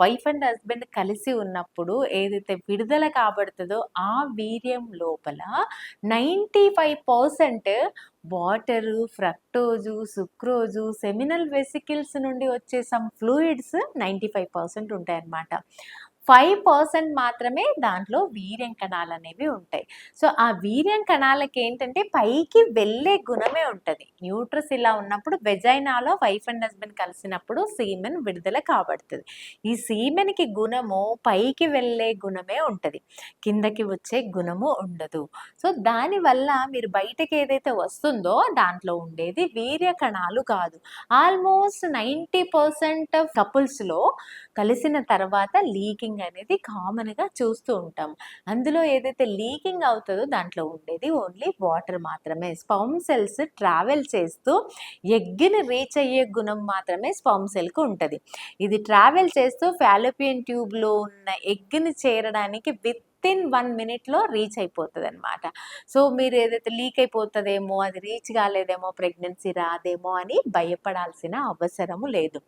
Wife and husband కలిసి ఉన్నప్పుడు ఏదైతే విడుదల కాబడుతదో ఆ వీర్యం లోపల 95% వాటరు, ఫ్రక్టోజు, సుక్రోజు, సెమినల్ వెసికిల్స్ నుండి వచ్చే సమ్ ఫ్లూయిడ్స్ 95% ఉంటాయన్నమాట. 5% మాత్రమే దాంట్లో వీర్యం కణాలనేవి ఉంటాయి. సో, ఆ వీర్యం కణాలకేంటంటే పైకి వెళ్ళే గుణమే ఉంటది. న్యూట్రస్ ఇలా ఉన్నప్పుడు వెజైనాలో వైఫ్ అండ్ హస్బెండ్ కలిసినప్పుడు సీమెన్ విడుదల కాబడుతది. ఈ సీమెన్‌కి గుణము పైకి వెళ్ళే గుణమే ఉంటది. కిందకి వచ్చే గుణము ఉండదు. సో, దానివల్ల మీరు బయటకి ఏదైతే వస్తుందో దాంట్లో ఉండేది వీర్య కణాలు కాదు. ఆల్మోస్ట్ 90% కపుల్స్‌లో కలిసిన తర్వాత లీకింగ్ అనేది కామన్‌గా చూస్తూ ఉంటాం. అందులో ఏదైతే లీకింగ్ అవుతదో దాంట్లో ఉండేది ఓన్లీ వాటర్ మాత్రమే. స్పెర్మ్ సెల్స్ ట్రావెల్ చేస్తూ ఎగ్‌ని రీచ్ అయ్యే గుణం మాత్రమే స్పెర్మ్ సెల్‌కి ఉంటది. ఇది ట్రావెల్ చేస్తూ ఫాలోపియన్ ట్యూబ్‌లో ఉన్న ఎగ్‌ని చేరడానికి వితిన్ 1 మినిట్‌లో రీచ్ అయిపోతదనమాట. సో, మీరు ఏదైతే లీక్ అయిపోతదేమో, అది రీచ్ కాలేదేమో, ప్రెగ్నెన్సీ రాదేమో అని భయపడాల్సిన అవసరము లేదు.